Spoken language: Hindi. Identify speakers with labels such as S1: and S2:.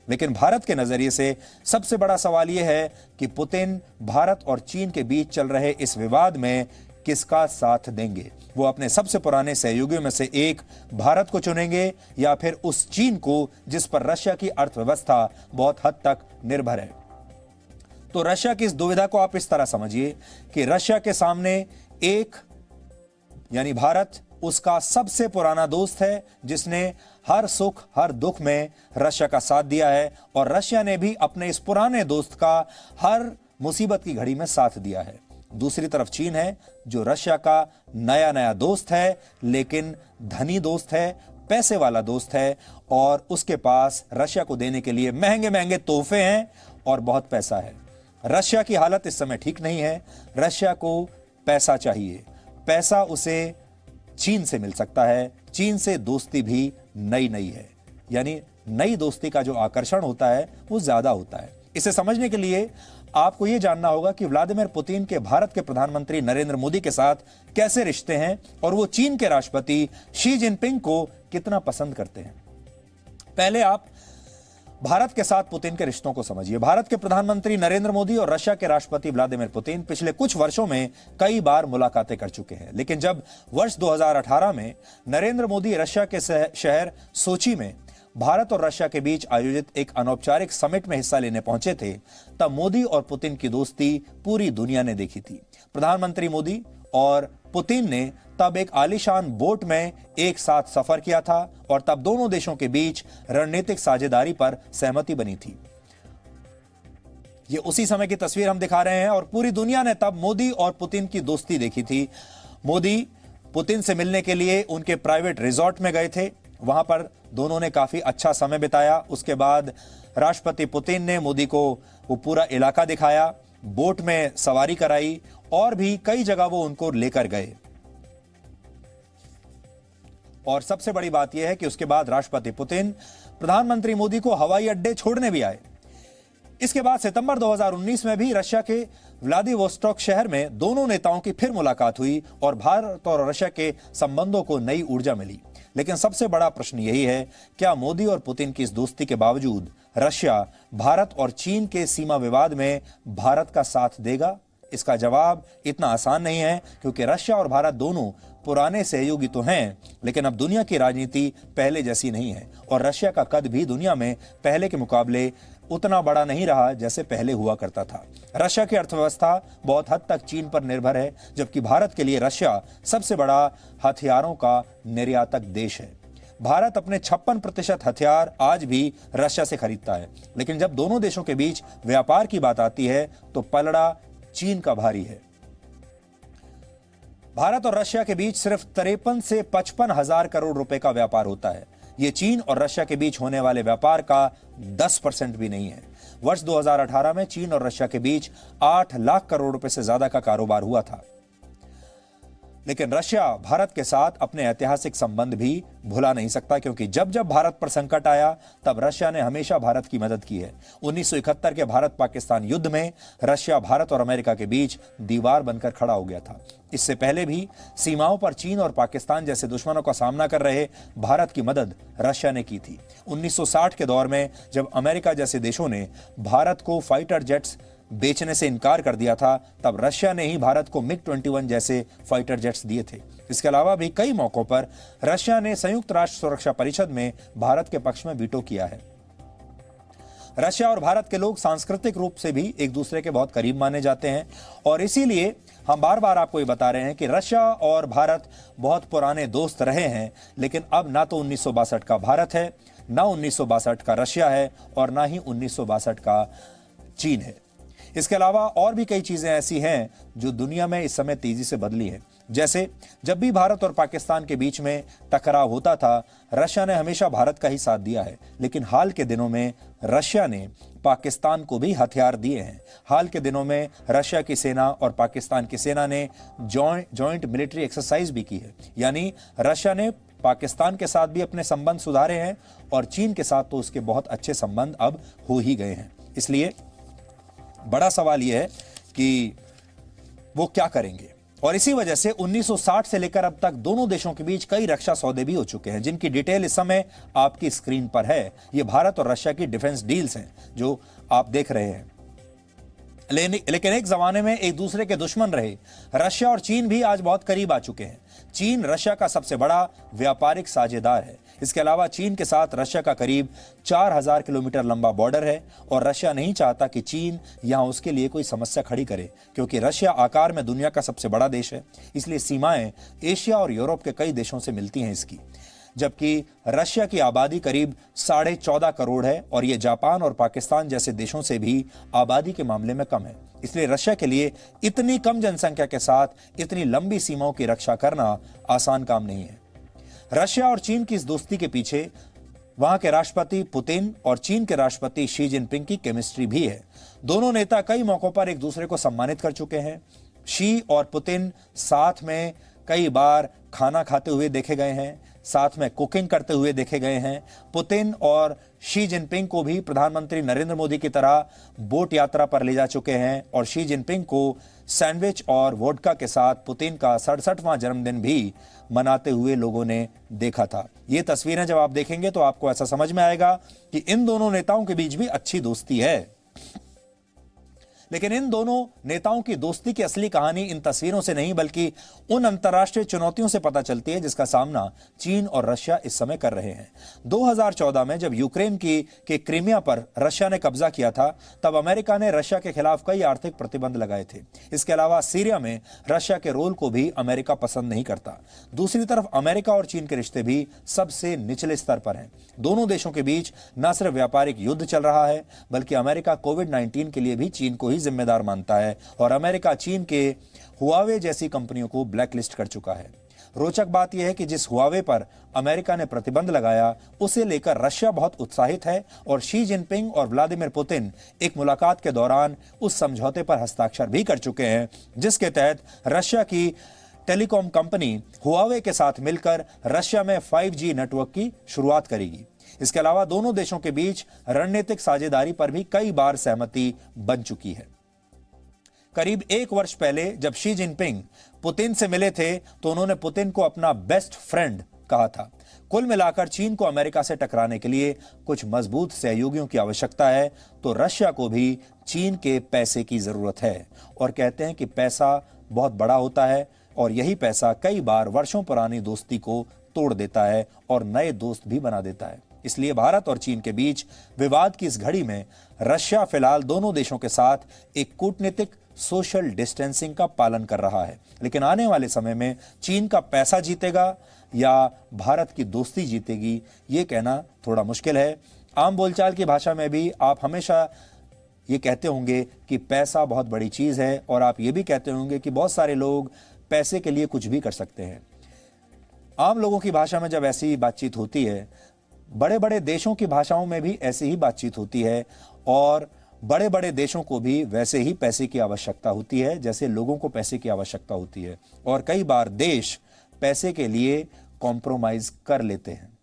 S1: लेकिन भारत के नजरिए से सबसे बड़ा सवाल यह है कि पुतिन भारत और चीन के बीच चल रहे इस विवाद में किसका साथ देंगे। वो अपने सबसे पुराने सहयोगियों में से एक भारत को चुनेंगे या फिर उस चीन को जिस पर रशिया की अर्थव्यवस्था बहुत हद तक निर्भर है। तो रशिया की इस दुविधा को आप इस तरह समझिए कि रशिया के सामने एक यानी भारत उसका सबसे पुराना दोस्त है जिसने हर सुख हर दुख में रशिया का साथ दिया है और रशिया ने भी अपने इस पुराने दोस्त का हर मुसीबत की घड़ी में साथ दिया है। दूसरी तरफ चीन है जो रशिया का नया नया दोस्त है, लेकिन धनी दोस्त है, पैसे वाला दोस्त है और उसके पास रशिया को देने के लिए महंगे महंगे तोहफे हैं और बहुत पैसा है। रशिया की हालत इस समय ठीक नहीं है। रशिया को पैसा चाहिए, पैसा उसे चीन से मिल सकता है, चीन से दोस्ती भी नई नई है, यानी नई दोस्ती का जो आकर्षण होता है वो ज्यादा होता है। इसे समझने के लिए आपको यह जानना होगा कि व्लादिमीर पुतिन के भारत के प्रधानमंत्री नरेंद्र मोदी के साथ कैसे रिश्ते हैं और वो चीन के राष्ट्रपति शी जिनपिंग को कितना पसंद करते हैं। पहले आप भारत के साथ पुतिन के रिश्तों को समझिए। भारत के प्रधानमंत्री नरेंद्र मोदी और रशिया के राष्ट्रपति व्लादिमीर पुतिन पिछले कुछ वर्षों में कई बार मुलाकातें कर चुके हैं, लेकिन जब वर्ष 2018 में नरेंद्र मोदी रशिया के शहर सोची में भारत और रशिया के बीच आयोजित एक अनौपचारिक समिट में हिस्सा लेने पहुंचे थे, तब मोदी और पुतिन की दोस्ती पूरी दुनिया ने देखी थी। प्रधानमंत्री मोदी और पुतिन ने तब एक आलीशान बोट में एक साथ सफर किया था और तब दोनों देशों के बीच रणनीतिक साझेदारी पर सहमति बनी थी। ये उसी समय की तस्वीर हम दिखा रहे हैं और पूरी दुनिया ने तब मोदी और पुतिन की दोस्ती देखी थी। मोदी पुतिन से मिलने के लिए उनके प्राइवेट रिजॉर्ट में गए थे, वहां पर दोनों ने काफी अच्छा समय बिताया। उसके बाद राष्ट्रपति पुतिन ने मोदी को वो पूरा इलाका दिखाया, बोट में सवारी कराई और भी कई जगह वो उनको लेकर गए। और सबसे बड़ी बात यह है कि उसके बाद राष्ट्रपति पुतिन प्रधानमंत्री मोदी को हवाई अड्डे छोड़ने भी आए। इसके बाद सितंबर 2019 में भी रशिया के व्लादिवोस्टोक शहर में दोनों नेताओं की फिर मुलाकात हुई और भारत और रशिया के संबंधों को नई ऊर्जा मिली। लेकिन सबसे बड़ा प्रश्न यही है, क्या मोदी और पुतिन की इस दोस्ती के बावजूद रशिया भारत और चीन के सीमा विवाद में भारत का साथ देगा? इसका जवाब इतना आसान नहीं है, क्योंकि रशिया और भारत दोनों पुराने सहयोगी तो हैं, लेकिन अब दुनिया की राजनीति पहले जैसी नहीं है और रशिया का कद भी दुनिया में पहले के मुकाबले उतना बड़ा नहीं रहा जैसे पहले हुआ करता था। रशिया की अर्थव्यवस्था बहुत हद तक चीन पर निर्भर है, जबकि भारत के लिए रशिया सबसे बड़ा हथियारों का निर्यातक देश है। भारत अपने 56% हथियार आज भी रशिया से खरीदता है, लेकिन जब दोनों देशों के बीच व्यापार की बात आती है तो पलड़ा चीन का भारी है। भारत और रशिया के बीच सिर्फ 53 से 55 हजार करोड़ रुपए का व्यापार होता है। यह चीन और रशिया के बीच होने वाले व्यापार का 10% भी नहीं है। वर्ष 2018 में चीन और रशिया के बीच 8 लाख करोड़ रुपए से ज्यादा का कारोबार हुआ था। लेकिन रशिया भारत के साथ अपने ऐतिहासिक संबंध भी भुला नहीं सकता, क्योंकि जब जब भारत पर संकट आया तब रशिया ने हमेशा भारत की मदद की है। 1971 के भारत पाकिस्तान युद्ध में रशिया भारत और अमेरिका के बीच दीवार बनकर खड़ा हो गया था। इससे पहले भी सीमाओं पर चीन और पाकिस्तान जैसे दुश्मनों का सामना कर रहे भारत की मदद रशिया ने की थी। 1960 के दौर में जब अमेरिका जैसे देशों ने भारत को फाइटर जेट्स बेचने से इनकार कर दिया था, तब रशिया ने ही भारत को मिग-21 जैसे फाइटर जेट्स दिए थे। इसके अलावा भी कई मौकों पर रशिया ने संयुक्त राष्ट्र सुरक्षा परिषद में भारत के पक्ष में वीटो किया है। रशिया और भारत के लोग सांस्कृतिक रूप से भी एक दूसरे के बहुत करीब माने जाते हैं और इसीलिए हम बार बार आपको ये बता रहे हैं कि रशिया और भारत बहुत पुराने दोस्त रहे हैं, लेकिन अब ना तो 1962 का भारत है, ना 1962 का रशिया है और ना ही 1962 का चीन है। इसके अलावा और भी कई चीजें ऐसी हैं जो दुनिया में इस समय तेजी से बदली हैं। जैसे जब भी भारत और पाकिस्तान के बीच में टकराव होता था, रशिया ने हमेशा भारत का ही साथ दिया है, लेकिन हाल के दिनों में रशिया ने पाकिस्तान को भी हथियार दिए हैं। हाल के दिनों में रशिया की सेना और पाकिस्तान की सेना ने जॉइंट मिलिट्री एक्सरसाइज भी की है, यानी रशिया ने पाकिस्तान के साथ भी अपने संबंध सुधारे हैं और चीन के साथ तो उसके बहुत अच्छे संबंध अब हो ही गए हैं। इसलिए बड़ा सवाल यह है कि वो क्या करेंगे। और इसी वजह से 1960 से लेकर अब तक दोनों देशों के बीच कई रक्षा सौदे भी हो चुके हैं, जिनकी डिटेल इस समय आपकी स्क्रीन पर है। ये भारत और रशिया की डिफेंस डील्स हैं जो आप देख रहे हैं। लेकिन एक जमाने में एक दूसरे के दुश्मन रहे रशिया और चीन भी आज बहुत करीब आ चुके हैं। चीन रशिया का सबसे बड़ा व्यापारिक साझेदार है। इसके अलावा चीन के साथ रशिया का करीब 4000 किलोमीटर लंबा बॉर्डर है और रशिया नहीं चाहता कि चीन यहां उसके लिए कोई समस्या खड़ी करे, क्योंकि रशिया आकार में दुनिया का सबसे बड़ा देश है। इसलिए सीमाएं एशिया और यूरोप के कई देशों से मिलती हैं इसकी। जबकि रशिया की आबादी करीब 14.5 करोड़ है और यह जापान और पाकिस्तान जैसे देशों से भी आबादी के मामले में कम है। इसलिए रशिया के लिए इतनी कम जनसंख्या के साथ इतनी लंबी सीमाओं की रक्षा करना आसान काम नहीं है। रशिया और चीन की इस दोस्ती के पीछे वहां के राष्ट्रपति पुतिन और चीन के राष्ट्रपति शी जिनपिंग की केमिस्ट्री भी है। दोनों नेता कई मौकों पर एक दूसरे को सम्मानित कर चुके हैं। शी और पुतिन साथ में कई बार खाना खाते हुए देखे गए हैं, साथ में कुकिंग करते हुए देखे गए हैं। पुतिन और शी जिनपिंग को भी प्रधानमंत्री नरेंद्र मोदी की तरह बोट यात्रा पर ले जा चुके हैं और शी जिनपिंग को सैंडविच और वोडका के साथ पुतिन का 67वां जन्मदिन भी मनाते हुए लोगों ने देखा था। ये तस्वीरें जब आप देखेंगे तो आपको ऐसा समझ में आएगा कि इन दोनों नेताओं के बीच भी अच्छी दोस्ती है। लेकिन इन दोनों नेताओं की दोस्ती की असली कहानी इन तस्वीरों से नहीं बल्कि उन अंतर्राष्ट्रीय चुनौतियों से पता चलती है जिसका सामना चीन और रशिया इस समय कर रहे हैं। 2014 में जब यूक्रेन के क्रीमिया पर रशिया ने कब्जा किया था, तब अमेरिका ने रशिया के खिलाफ कई आर्थिक प्रतिबंध लगाए थे। इसके अलावा सीरिया में रशिया के रोल को भी अमेरिका पसंद नहीं करता। दूसरी तरफ अमेरिका और चीन के रिश्ते भी सबसे निचले स्तर पर हैं। दोनों देशों के बीच न सिर्फ व्यापारिक युद्ध चल रहा है बल्कि अमेरिका कोविड-19 के लिए भी चीन को जिम्मेदार मानता है और अमेरिका चीन के हुआवे जैसी कंपनियों को ब्लैकलिस्ट कर चुका है। रोचक बात यह है कि जिस हुआवे पर अमेरिका ने प्रतिबंध लगाया उसे लेकर रशिया बहुत उत्साहित है और शी जिनपिंग और व्लादिमीर पुतिन एक मुलाकात के दौरान उस समझौते पर हस्ताक्षर भी कर चुके हैं जिसके तहत रशिया की टेलीकॉम कंपनी हुआवे के साथ मिलकर रशिया में 5G नेटवर्क की शुरुआत करेगी। इसके अलावा दोनों देशों के बीच रणनीतिक साझेदारी पर भी कई बार सहमति बन चुकी है। करीब 1 वर्ष पहले जब शी जिनपिंग पुतिन से मिले थे तो उन्होंने पुतिन को अपना बेस्ट फ्रेंड कहा था। कुल मिलाकर चीन को अमेरिका से टकराने के लिए कुछ मजबूत सहयोगियों की आवश्यकता है तो रशिया को भी चीन के पैसे की जरूरत है और कहते हैं कि पैसा बहुत बड़ा होता है और यही पैसा कई बार वर्षों पुरानी दोस्ती को तोड़ देता है और नए दोस्त भी बना देता है। इसलिए भारत और चीन के बीच विवाद की इस घड़ी में रशिया फिलहाल दोनों देशों के साथ एक कूटनीतिक सोशल डिस्टेंसिंग का पालन कर रहा है। लेकिन आने वाले समय में चीन का पैसा जीतेगा या भारत की दोस्ती जीतेगी, ये कहना थोड़ा मुश्किल है। आम बोलचाल की भाषा में भी आप हमेशा ये कहते होंगे कि पैसा बहुत बड़ी चीज है और आप ये भी कहते होंगे कि बहुत सारे लोग पैसे के लिए कुछ भी कर सकते हैं। आम लोगों की भाषा में जब ऐसी बातचीत होती है, बड़े बड़े देशों की भाषाओं में भी ऐसी ही बातचीत होती है और बड़े बड़े देशों को भी वैसे ही पैसे की आवश्यकता होती है जैसे लोगों को पैसे की आवश्यकता होती है और कई बार देश पैसे के लिए कॉम्प्रोमाइज कर लेते हैं।